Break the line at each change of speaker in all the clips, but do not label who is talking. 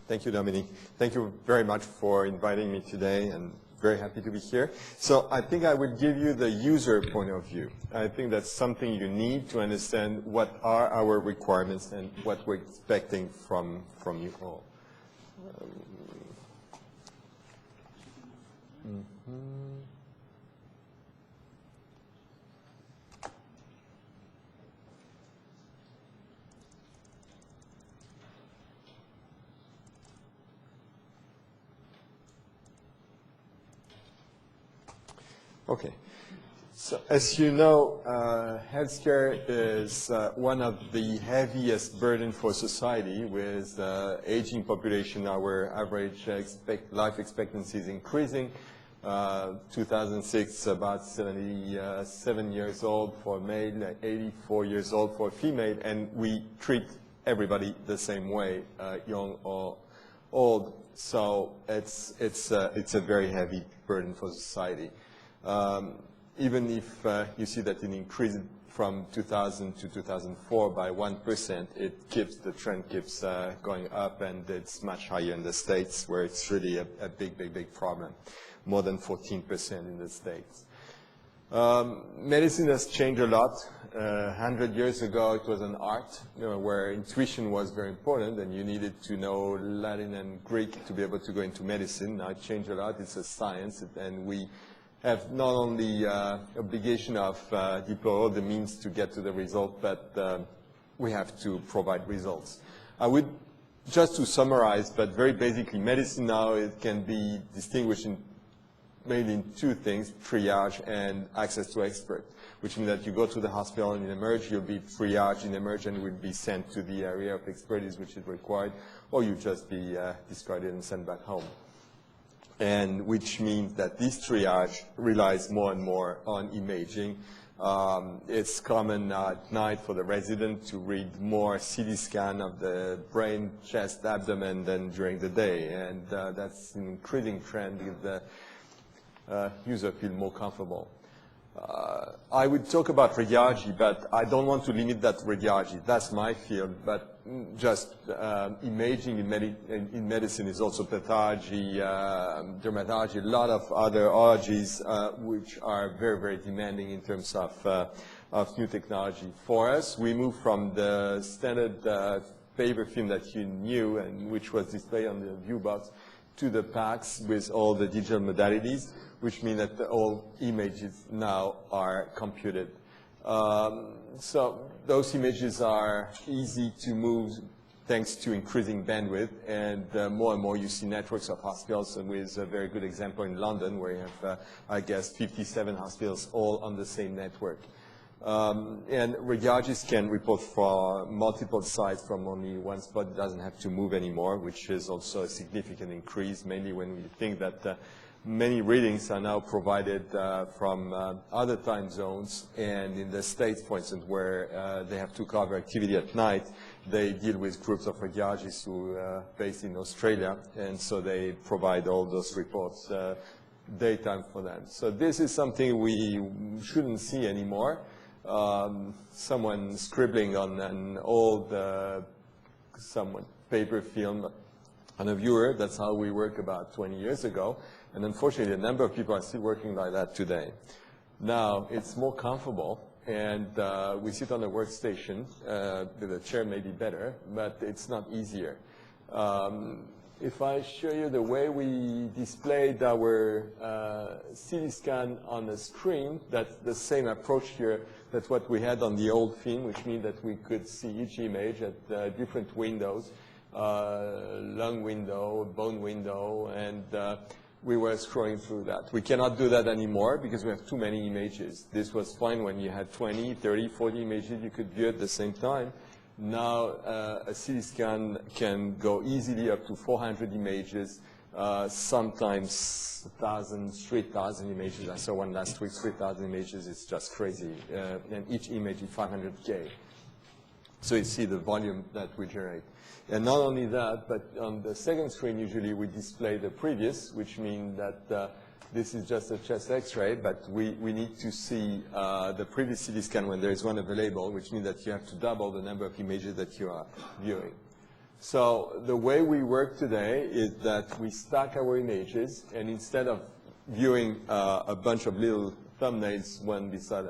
Thank you, Dominique. Thank you very much for inviting me today, and very happy to be here. So I think I would give you the user point of view. I think that's something you need to understand what are our requirements and what we're expecting from you all. Okay. So as you know, healthcare is one of the heaviest burden for society. With aging population, our average life expectancy is increasing. 2006, about 77 years old for male, 84 years old for female, and we treat everybody the same way, young or old. So it's a very heavy burden for society. Even if you see that it increased from 2000 to 2004 by 1%, the trend keeps going up, and it's much higher in the States, where it's really a big problem, more than 14% in the States. Medicine has changed a lot. 100 years ago, it was an art, where intuition was very important, and you needed to know Latin and Greek to be able to go into medicine. Now it changed a lot. It's a science, and we have not only obligation of deploy all the means to get to the result, but we have to provide results. I would, just to summarize, but very basically, medicine now, it can be distinguished mainly in two things: triage and access to expert, which means that you go to the hospital and in emerge, you'll be triaged in emerge and will be sent to the area of expertise which is required, or you just be discarded and sent back home. And which means that this triage relies more and more on imaging. It's common at night for the resident to read more CT scan of the brain, chest, abdomen than during the day. And that's an increasing trend with the user feel more comfortable. I would talk about radiology, but I don't want to limit that to radiology. That's my field, but just imaging in medicine is also pathology, dermatology, a lot of other ologies which are very demanding in terms of new technology. For us, we moved from the standard paper film that you knew and which was displayed on the view box to the PACS with all the digital modalities, which mean that all images now are computed. So those images are easy to move thanks to increasing bandwidth, and more you see networks of hospitals, and with a very good example in London, where you have, I guess, 57 hospitals all on the same network. And radiologists can report for multiple sites from only one spot. It doesn't have to move anymore, which is also a significant increase, mainly when we think that many readings are now provided from other time zones. And in the States, for instance, where they have to cover activity at night, they deal with groups of radiologists who are based in Australia, and so they provide all those reports daytime for them. So this is something we shouldn't see anymore. Someone scribbling on an old paper film on a viewer, that's how we work about 20 years ago. And unfortunately, a number of people are still working like that today. Now, it's more comfortable, and we sit on a workstation. The chair may be better, but it's not easier. If I show you the way we displayed our CT scan on the screen, that's the same approach here. That's what we had on the old film, which means that we could see each image at different windows, lung window, bone window, and we were scrolling through that. We cannot do that anymore because we have too many images. This was fine when you had 20, 30, 40 images you could view at the same time. Now, a CT scan can go easily up to 400 images, sometimes 1,000, 3,000 images. I saw one last week, 3,000 images. It's just crazy. And each image is 500K. So you see the volume that we generate. And not only that, but on the second screen, usually we display the previous, which means that this is just a chest X-ray, but we need to see the previous CT scan when there is one available, which means that you have to double the number of images that you are viewing. So the way we work today is that we stack our images, and instead of viewing a bunch of little thumbnails one beside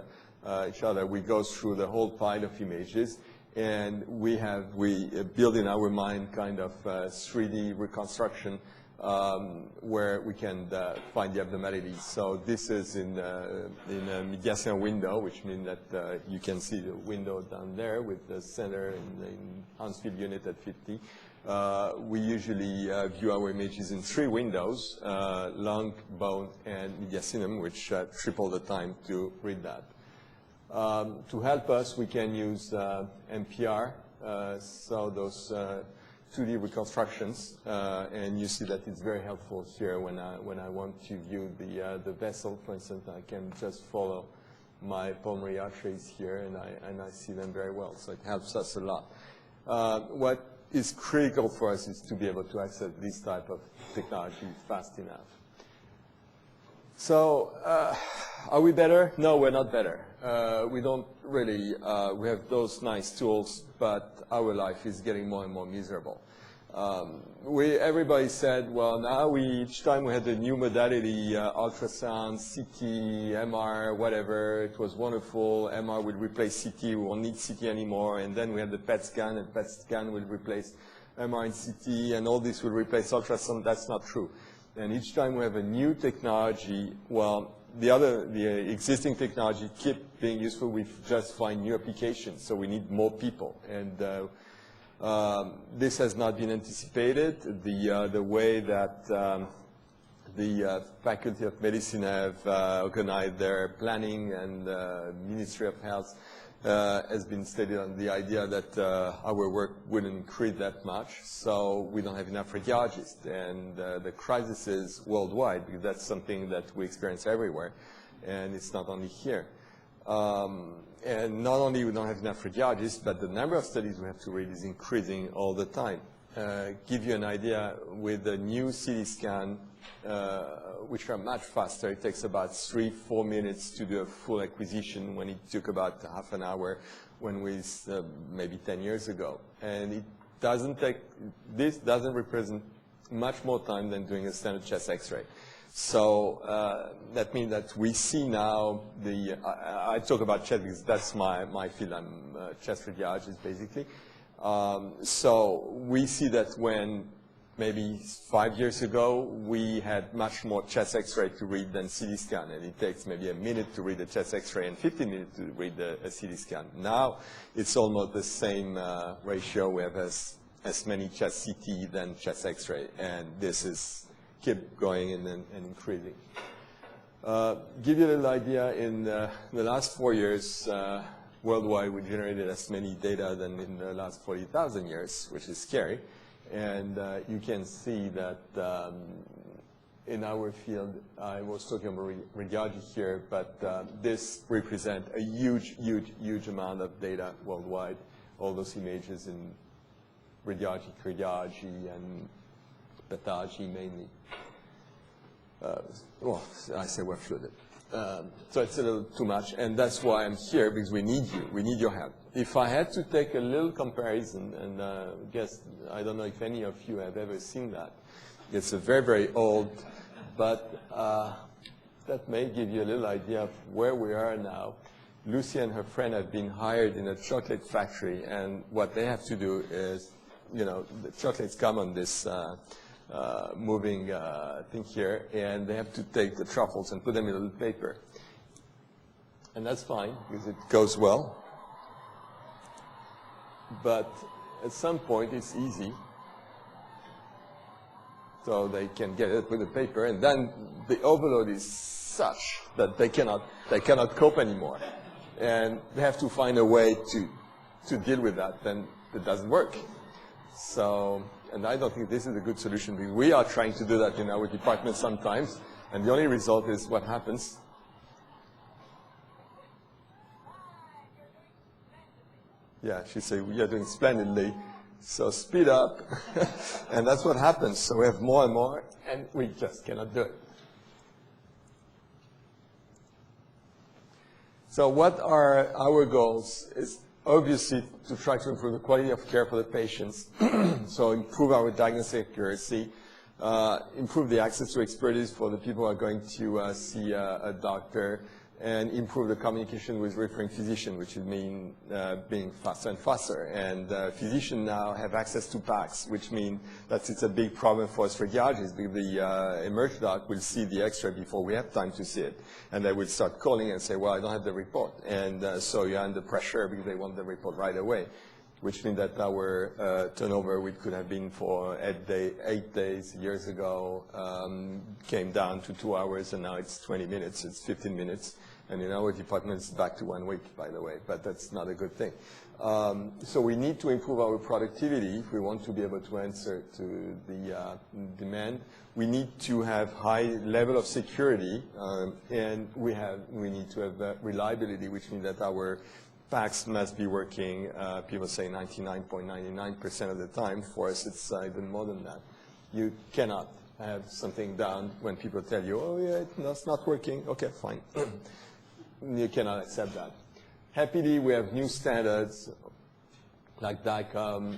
each other, we go through the whole pile of images, and we build in our mind kind of 3D reconstruction where we can find the abnormalities. So this is in a mediation window, which means that you can see the window down there with the center in Hounsfield unit at 50. We usually view our images in 3 windows, lung, bone, and mediastinum, which triple the time to read that. To help us, we can use MPR, so those 2D reconstructions, and you see that it's very helpful here when I want to view the vessel. For instance, I can just follow my pulmonary arteries here, and I see them very well. So it helps us a lot. What is critical for us is to be able to access this type of technology fast enough. So are we better? No, we're not better. We don't really, we have those nice tools, but our life is getting more and more miserable. Everybody said, well, now each time we had a new modality, ultrasound, CT, MR, whatever, it was wonderful. MR will replace CT, we won't need CT anymore. And then we had the PET scan, and PET scan will replace MR and CT, and all this will replace ultrasound. That's not true. And each time we have a new technology, well, the existing technology keep being useful. We just find new applications, so we need more people. And this has not been anticipated. The way that the Faculty of Medicine have organized their planning, and Ministry of Health has been stated on the idea that our work wouldn't increase that much, so we don't have enough radiologists. And the crisis is worldwide, because that's something that we experience everywhere, and it's not only here. And not only we don't have enough radiologists, but the number of studies we have to read is increasing all the time. Give you an idea, with the new CT scan, which are much faster, it takes about 3-4 minutes to do a full acquisition, when it took about half an hour when we maybe 10 years ago. And it doesn't take, this doesn't represent much more time than doing a standard chest X-ray. So that means that we see now I talk about chest because that's my field. I'm a chest radiologist, basically. So we see that when maybe 5 years ago, we had much more chest X-ray to read than CT scan, and it takes maybe a minute to read a chest X-ray and 15 minutes to read a CT scan. Now it's almost the same ratio. We have as many chest CT than chest X-ray, and this is keep going and increasing. Give you a little idea, in the last 4 years, worldwide, we generated as many data than in the last 40,000 years, which is scary. And you can see that in our field, I was talking about radiology here, but this represents a huge, huge, huge amount of data worldwide, all those images in radiology, and pathology mainly. Well, I say we're flooded. So it's a little too much, and that's why I'm here, because we need you. We need your help. If I had to take a little comparison, and I don't know if any of you have ever seen that. It's a very, very old, but that may give you a little idea of where we are now. Lucy and her friend have been hired in a chocolate factory, and what they have to do is, the chocolates come on this moving thing here, and they have to take the truffles and put them in a little paper. And that's fine, because it goes well. But at some point, it's easy. So they can get it with the paper, and then the overload is such that they cannot cope anymore. And they have to find a way to deal with that, then it doesn't work. So, and I don't think this is a good solution, because we are trying to do that in our department sometimes, and the only result is what happens. Yeah, she said, you're doing splendidly, so speed up. And that's what happens. So we have more and more, and we just cannot do it. So what are our goals? obviously to try to improve the quality of care for the patients, so improve our diagnostic accuracy, improve the access to expertise for the people who are going to see a doctor, and improve the communication with referring physician, which would mean being faster and faster. And physicians now have access to PACS, which means that it's a big problem for us radiologists, because the emerge doc will see the X-ray before we have time to see it. And they will start calling and say, well, I don't have the report. And so you're under pressure because they want the report right away, which means that our turnover, which could have been for 8 days years ago, came down to 2 hours, and now it's 20 minutes, it's 15 minutes. And in our department, it's back to 1 week, by the way, but that's not a good thing. So we need to improve our productivity if we want to be able to answer to the demand. We need to have high level of security, and we need to have reliability, which means that our PACS must be working, people say 99.99% of the time. For us, it's even more than that. You cannot have something down when people tell you, oh, yeah, it's not working. Okay, fine. You cannot accept that. Happily, we have new standards like DICOM,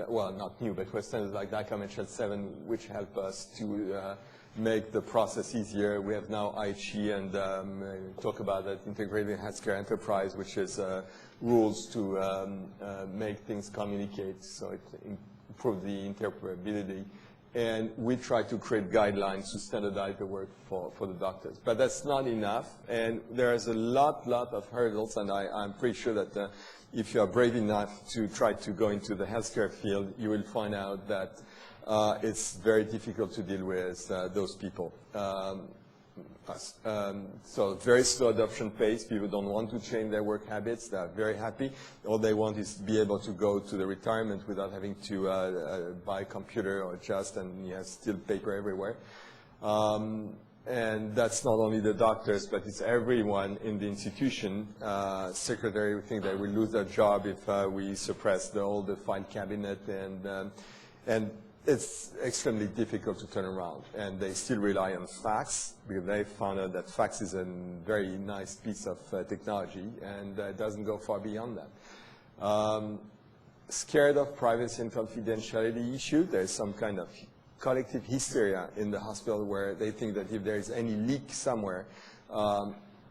well, not new, but standards like DICOM HL7, which help us to make the process easier. We have now IHE, and talk about that integrated healthcare enterprise, which is rules to make things communicate, so it improves the interoperability. And we try to create guidelines to standardize the work for the doctors. But that's not enough, and there's a lot of hurdles, and I'm pretty sure that if you are brave enough to try to go into the healthcare field, you will find out that it's very difficult to deal with those people. So very slow adoption pace. People don't want to change their work habits. They're very happy. All they want is to be able to go to the retirement without having to buy a computer or adjust, and you have still paper everywhere. And that's not only the doctors, but it's everyone in the institution. Secretary would think they will lose their job if we suppress all the file cabinet, and it's extremely difficult to turn around. And they still rely on fax, because they found out that fax is a very nice piece of technology, and it doesn't go far beyond that. Scared of privacy and confidentiality issue. There's some kind of collective hysteria in the hospital where they think that if there is any leak somewhere,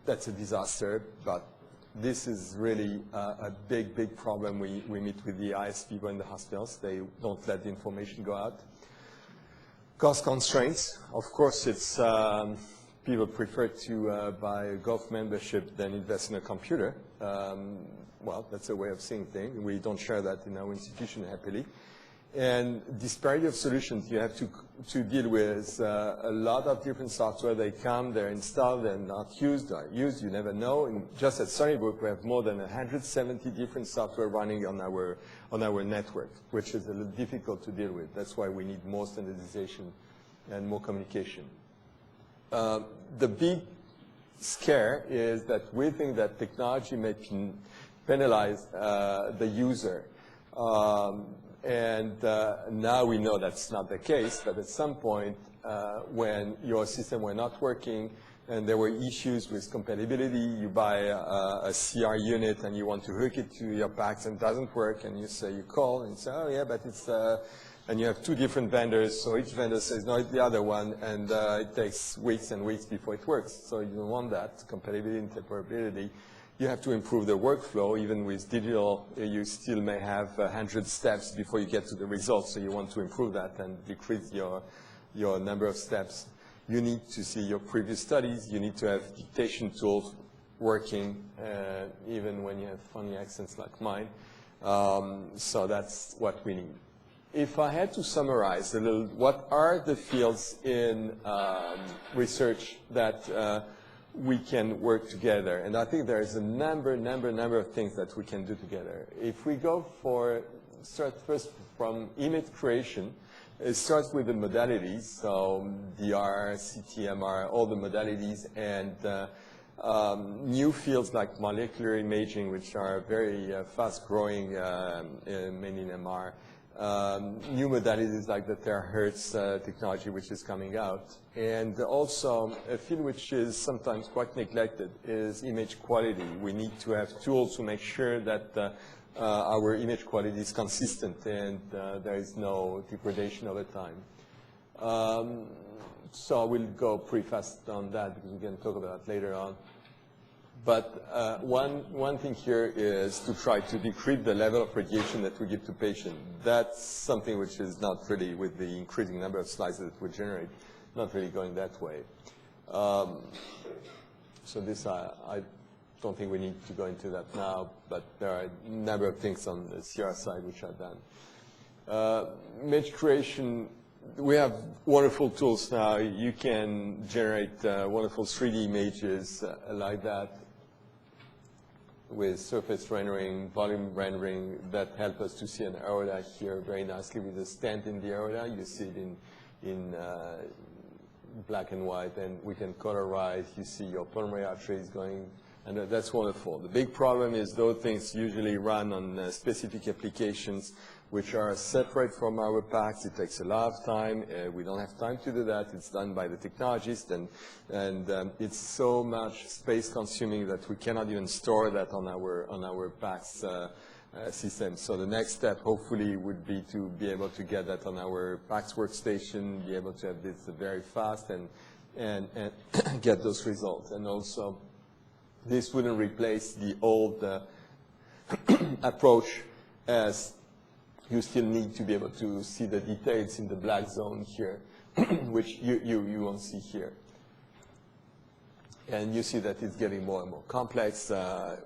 that's a disaster. But this is really a big problem we meet with the IS people in the hospitals. They don't let the information go out. Cost constraints. Of course, it's people prefer to buy a golf membership than invest in a computer. Well, that's a way of seeing things. We don't share that in our institution, happily. And disparity of solutions, you have to deal with a lot of different software. They come, they're installed, they're not used, or used, you never know. And just at Sunnybrook, we have more than 170 different software running on our network, which is a little difficult to deal with. That's why we need more standardization and more communication. The big scare is that we think that technology may penalize the user. And now we know that's not the case, but at some point when your system were not working and there were issues with compatibility, you buy a CR unit and you want to hook it to your PACS and it doesn't work, and you call and say, oh yeah, but it's, and you have two different vendors, so each vendor says, no, it's the other one, and it takes weeks and weeks before it works. So you don't want that, compatibility, interoperability. You have to improve the workflow. Even with digital, you still may have 100 steps before you get to the results, so you want to improve that and decrease your number of steps. You need to see your previous studies. You need to have dictation tools working, even when you have funny accents like mine. So that's what we need. If I had to summarize a little, what are the fields in research that we can work together? And I think there is a number of things that we can do together. If we go start first from image creation, it starts with the modalities, so DR, CT, MR, all the modalities, and new fields like molecular imaging, which are very fast growing, mainly in MR. New modalities like the terahertz technology, which is coming out. And also a field which is sometimes quite neglected is image quality. We need to have tools to make sure that our image quality is consistent and there is no degradation over time. So I will go pretty fast on that because we can talk about it later on. But one thing here is to try to decrease the level of radiation that we give to patients. That's something which is not really, with the increasing number of slides that we generate, not really going that way. So this, I don't think we need to go into that now, but there are a number of things on the CR side which are done. Image creation, we have wonderful tools now. You can generate wonderful 3D images like that with surface rendering, volume rendering that help us to see an aorta here very nicely with a stent in the aorta. You see it in black and white, and we can colorize. You see your pulmonary arteries going, and that's wonderful. The big problem is those things usually run on specific applications which are separate from our packs. It takes a lot of time. We don't have time to do that. It's done by the technologists, and it's so much space consuming that we cannot even store that on our packs system. So the next step, hopefully, would be to be able to get that on our PACS workstation, be able to have this very fast and get those results. And also, this wouldn't replace the old approach, as you still need to be able to see the details in the black zone here, which you won't see here. And you see that it's getting more and more complex.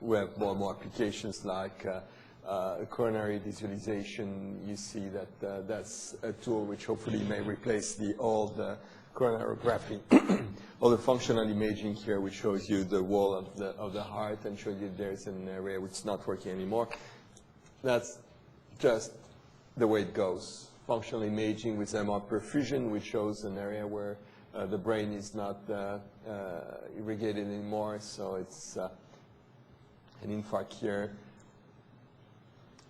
We have more and more applications like coronary visualization. You see that that's a tool which hopefully may replace the old coronarography. Or the functional imaging here, which shows you the wall of the heart and shows you there's an area which is not working anymore. That's just the way it goes. Functional imaging with MR perfusion, which shows an area where the brain is not irrigated anymore, so it's an infarct here.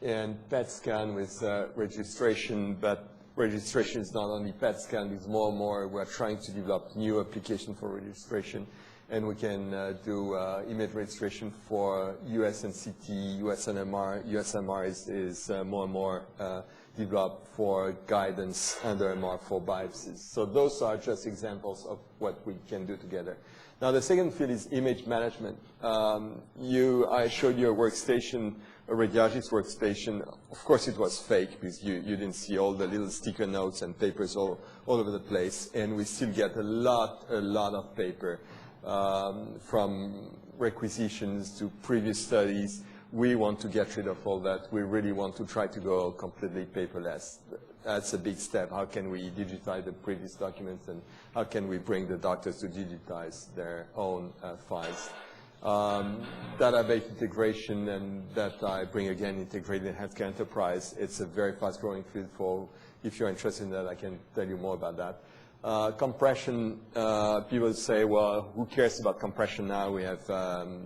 And PET scan with registration, but registration is not only PET scan, it's more and more we're trying to develop new application for registration, and we can do image registration for US and CT, US and MR. US MR is more and more developed for guidance under MR for biopsies. So those are just examples of what we can do together. Now the second field is image management. I showed you a workstation, a radiologist workstation. Of course it was fake because you didn't see all the little sticker notes and papers all over the place, and we still get a lot of paper from requisitions to previous studies. We want to get rid of all that. We really want to try to go completely paperless. That's a big step. How can we digitize the previous documents, and how can we bring the doctors to digitize their own files? Database integration, and that I bring again, integrated healthcare enterprise. It's a very fast-growing field. For if you're interested in that, I can tell you more about that. Compression, people say, well, who cares about compression now? We have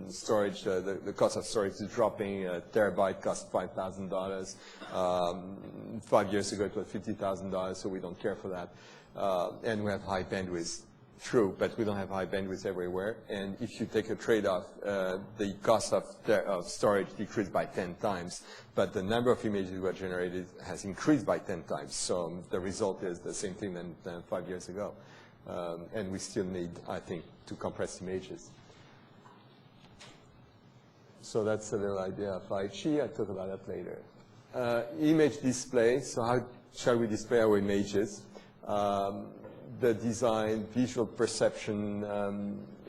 storage, the cost of storage is dropping. A terabyte costs $5,000. 5 years ago, it was $50,000, so we don't care for that. And we have high bandwidth. True, but we don't have high bandwidth everywhere. And if you take a trade-off, the cost of storage decreased by 10 times, but the number of images that were generated has increased by 10 times. So the result is the same thing than 5 years ago. And we still need, I think, to compress images. So that's a little idea of IHE. I'll talk about that later. Image display. So how shall we display our images? The design, visual perception,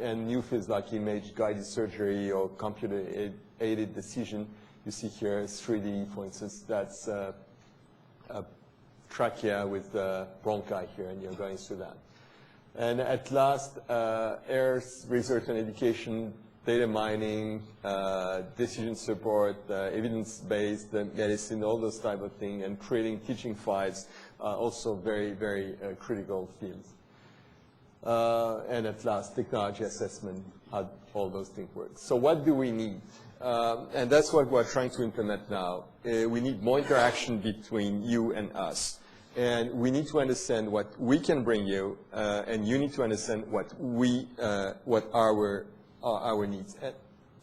and new fields like image-guided surgery or computer-aided decision. You see here 3D, for instance, that's a trachea with bronchi here, and you're going through that. And at last, AIRS, research and education, data mining, decision support, evidence-based medicine, all those type of things, and creating teaching files, also very, very critical fields. And at last, technology assessment, how all those things work. So what do we need? And that's what we're trying to implement now. We need more interaction between you and us. And we need to understand what we can bring you, and you need to understand what our needs. And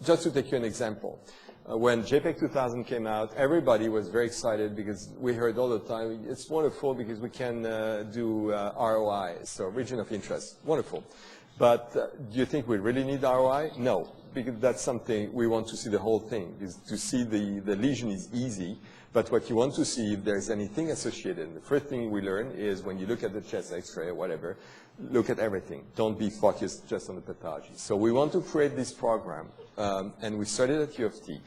just to take you an example, When JPEG 2000 came out, everybody was very excited because we heard all the time, it's wonderful because we can do ROI, so region of interest. Wonderful. But do you think we really need ROI? No, because that's something we want to see the whole thing. Is to see the lesion is easy, but what you want to see if there's anything associated. And the first thing we learn is when you look at the chest X-ray or whatever, look at everything. Don't be focused just on the pathology. So we want to create this program, and we started at U of T.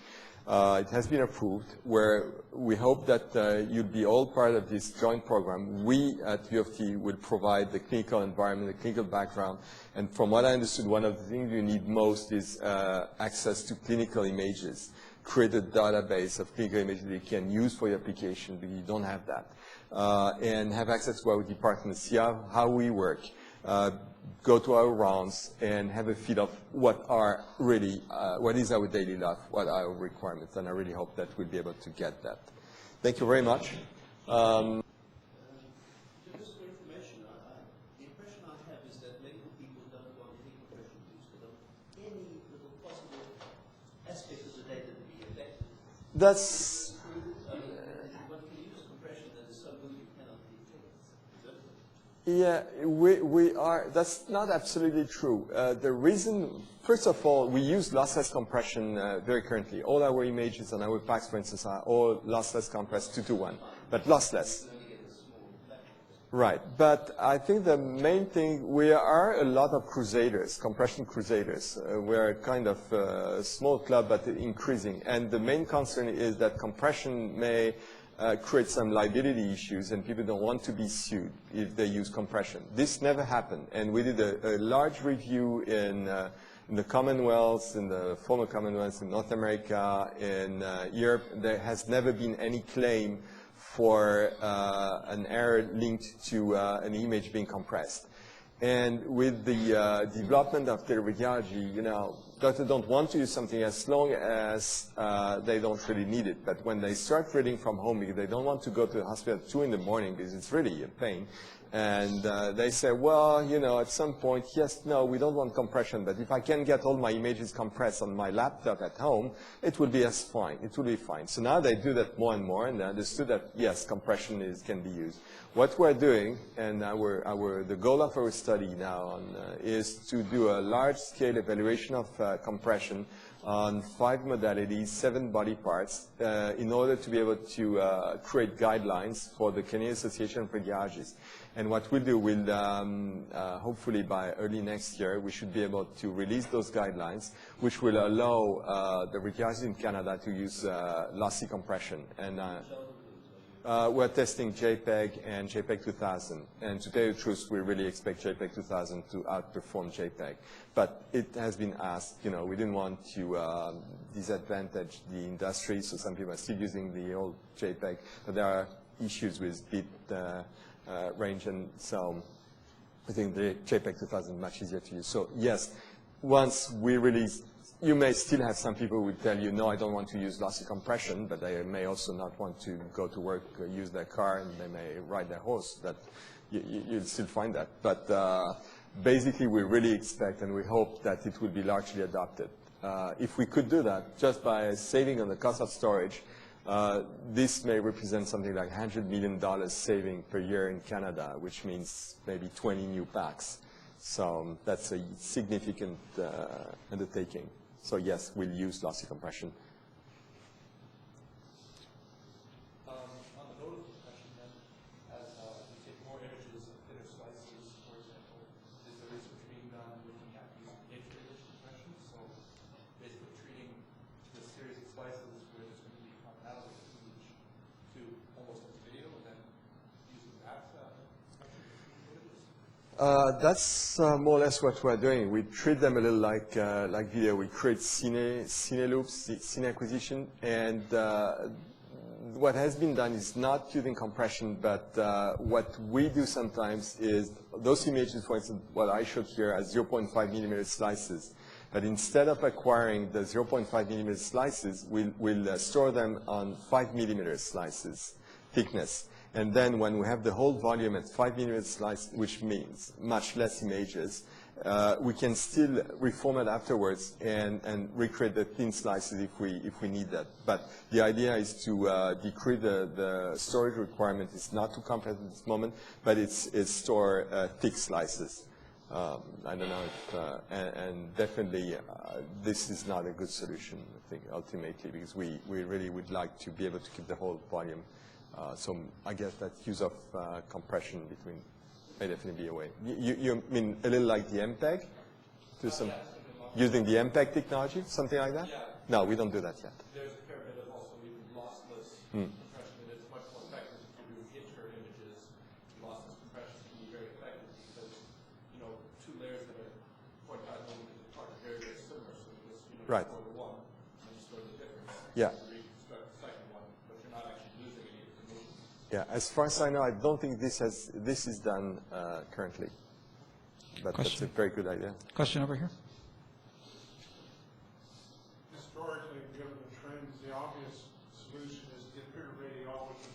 It has been approved, where we hope that you'd be all part of this joint program. We at U of T will provide the clinical environment, the clinical background, and from what I understood, one of the things you need most is access to clinical images. Create a database of clinical images that you can use for your application, but you don't have that. And have access to our department, see how we work. Go to our rounds and have a feel of what are really, what is our daily life, what are our requirements, and I really hope that we'll be able to get that. Thank you very much.
Just for information, the impression I have is that medical people don't want any compression use. They don't want any little possible aspect of the data to be affected.
That's...
One can use compression that is so good you cannot detect.
Yeah, we are, that's not absolutely true. The reason, first of all, we use lossless compression very currently. All our images on our packs, for instance, are all lossless compressed 2:1, but lossless. Right, but I think the main thing, we are a lot of crusaders, compression crusaders. We're kind of a small club, but increasing. And the main concern is that compression may create some liability issues, and people don't want to be sued if they use compression. This never happened, and we did a large review in the Commonwealth, in the former Commonwealth, in North America, in Europe. There has never been any claim for an error linked to an image being compressed. And with the development of teleradiology, you know, doctors don't want to use something as long as they don't really need it. But when they start reading from home because they don't want to go to the hospital at 2 in the morning because it's really a pain, and they say, well, you know, at some point, yes, no, we don't want compression, but if I can get all my images compressed on my laptop at home, it will be as fine. It will be fine. So now they do that more and more, and they understood that, yes, compression can be used. What we're doing, and the goal of our study now is to do a large-scale evaluation of compression on 5 modalities, 7 body parts, in order to be able to create guidelines for the Canadian Association of Radiologists. And what we'll do, hopefully by early next year, we should be able to release those guidelines, which will allow the radiologists in Canada to use lossy compression. And we're testing JPEG and JPEG 2000. And to tell you the truth, we really expect JPEG 2000 to outperform JPEG. But it has been asked, you know, we didn't want to disadvantage the industry, so some people are still using the old JPEG. But there are issues with bit range, and so I think the JPEG 2000 is much easier to use. So yes, once we release, you may still have some people who will tell you, no, I don't want to use lossy compression, but they may also not want to go to work, use their car, and they may ride their horse. That you'll still find that. But basically, we really expect and we hope that it will be largely adopted. If we could do that, just by saving on the cost of storage, this may represent something like $100 million saving per year in Canada, which means maybe 20 new packs. So that's a significant undertaking. So yes, we'll use lossy compression.
On the note of compression, then, as you take more images of thinner slices, for example, is there research being done looking at using intra-image compression? So basically treating the series of slices where there's going to be commonality of image to almost like a video, and then using that
That's more or less what we're doing. We treat them a little like video. We create cine loops, scene acquisition, and what has been done is not using compression, but what we do sometimes is those images, for instance, what I showed here as 0.5 millimeter slices. But instead of acquiring the 0.5 millimeter slices, we'll store them on 5 millimeter slices thickness. And then when we have the whole volume at 5 millimeter slice, which means much less images, we can still reformat afterwards and recreate the thin slices if we need that. But the idea is to decrease the storage requirement. It's not to compress at this moment, but it's store thick slices. I don't know if, and definitely this is not a good solution, I think, ultimately, because we really would like to be able to keep the whole volume. So I guess that use of compression between may definitely be a way. You mean a little like the MPEG? To some, using the MPEG technology, something like that?
Yeah.
No, we don't do that yet.
There's a fair bit of also even lossless compression, and it's much more effective if you do inter images. Lossless compression can be very effective because, you know, two layers that are 0.5 millimeters apart are very, very similar. So you just, you know,
Right.
store the one and you store the difference.
Yeah.
You reconstruct the second one, but you're not actually losing any information.
Yeah, as far as I know, I don't think this is done currently. But that's a very good idea.
Question over here.
Historically, given the trends, the obvious solution is to get rid of radiology,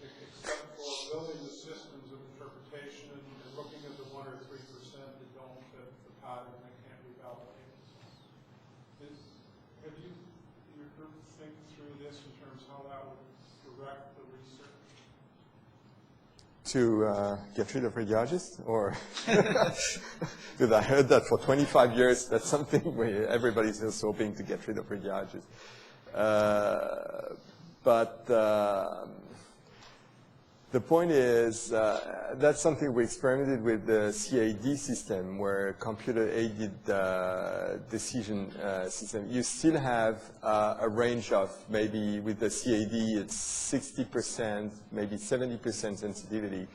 except for building the systems of interpretation and looking at the 1 or 3% that don't fit the pattern that can't be validated. Have you, your group, think through this in terms of how that would direct the research?
To get rid of radiologists, or because I heard that for 25 years. That's something where everybody's just hoping to get rid of radiologists. But the point is that's something we experimented with the CAD system, where computer-aided decision system. You still have a range of maybe with the CAD it's 60%, maybe 70% sensitivity.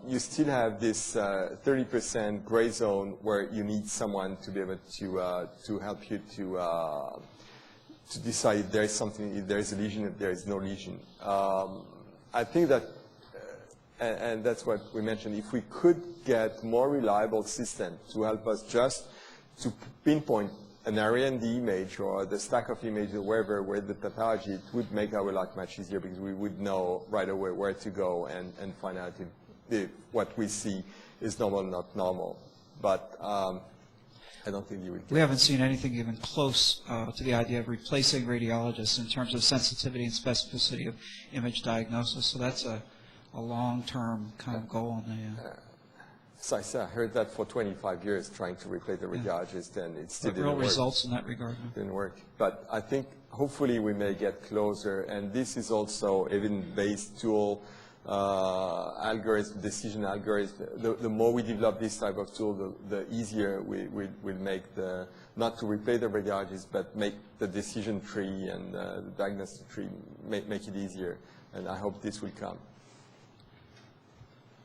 You still have this 30% gray zone where you need someone to be able to help you to decide if there is something, if there is a lesion, if there is no lesion. I think that, and that's what we mentioned, if we could get more reliable system to help us just to pinpoint an area in the image or the stack of images or wherever where the pathology, it would make our life much easier because we would know right away where to go and find out if what we see is normal or not normal. But I don't think you would.
We haven't seen anything even close to the idea of replacing radiologists in terms of sensitivity and specificity of image diagnosis. So that's a long-term kind of goal.
So I said, I heard that for 25 years, trying to replace the radiologist, and it still didn't
real
work.
results in that regard.
Didn't work. But I think hopefully we may get closer, and this is also evidence-based tool, algorithm, decision algorithm. The more we develop this type of tool, the easier we'll make not to replace the radiologist, but make the decision tree and the diagnostic tree, make it easier. And I hope this will come.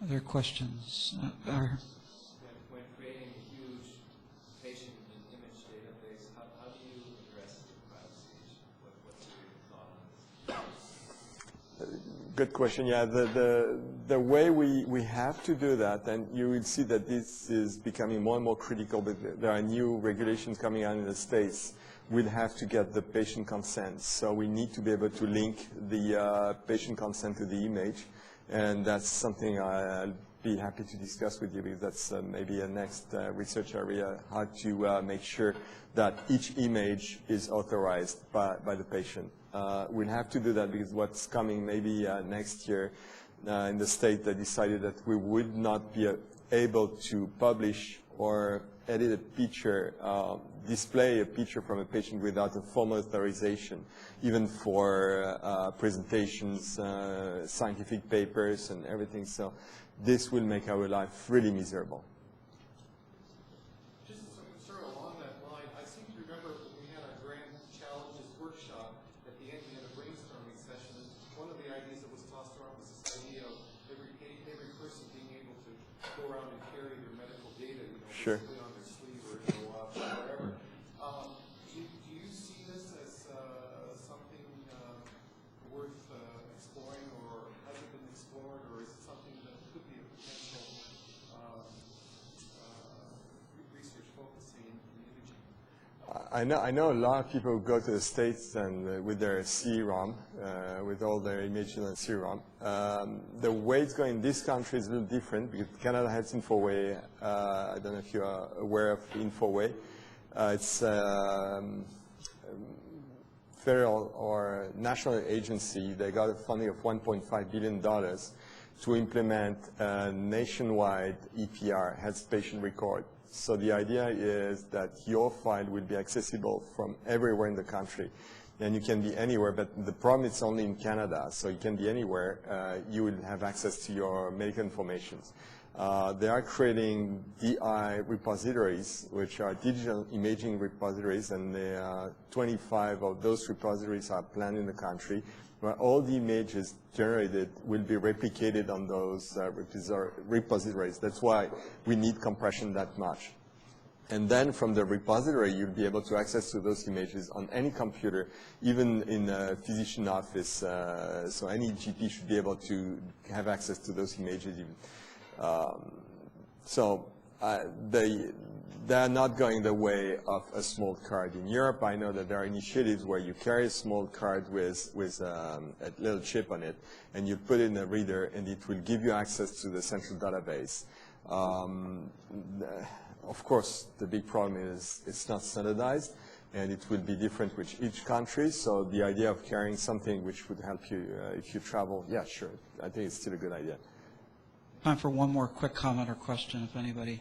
Other questions?
When creating a huge patient and image database, how do you address the privacy issue? What's your thought on this?
Good question. Yeah, the way we have to do that, and you will see that this is becoming more and more critical, but there are new regulations coming out in the States. We'll have to get the patient consent. So we need to be able to link the patient consent to the image. And that's something I'll be happy to discuss with you, because that's maybe a next research area, how to make sure that each image is authorized by the patient. We'll have to do that because what's coming maybe next year in the state, they decided that we would not be able to publish or edit a picture, display a picture from a patient without a formal authorization, even for presentations, scientific papers, and everything. So this will make our life really miserable.
Just sort of along that line, I seem to remember when we had our grand challenges workshop, at the end we had a brainstorming session, and one of the ideas that was tossed around was this idea of every person being able to go around and carry their medical data, you know,
Sure.
on their sleeve or in their watch or whatever. Do you see this as something worth exploring, or has it been explored, or is it something that could be a potential research focusing in imaging?
I know a lot of people who go to the States and with their CD-ROM, with all their images on CD-ROM. The way it's going in this country is a little different because Canada has Infoway. I don't know if you are aware of Infoway. It's federal or national agency. They got a funding of $1.5 billion to implement a nationwide EPR, health patient record. So the idea is that your file will be accessible from everywhere in the country. And you can be anywhere, but the problem is only in Canada, so you can be anywhere. You will have access to your medical information. They are creating DI repositories, which are digital imaging repositories, and 25 of those repositories are planned in the country, where all the images generated will be replicated on those repositories. That's why we need compression that much. And then from the repository, you'll be able to access to those images on any computer, even in a physician office. So any GP should be able to have access to those images. They are not going the way of a small card. In Europe, I know that there are initiatives where you carry a small card with a little chip on it, and you put it in a reader, and it will give you access to the central database. Of course, the big problem is it's not standardized, and it will be different with each country. So the idea of carrying something which would help you if you travel, yeah, sure. I think it's still a good idea.
Time for one more quick comment or question if anybody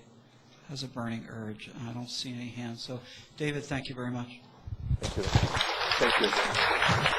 has a burning urge. I don't see any hands. So, David, thank you very much.
Thank you. Thank you.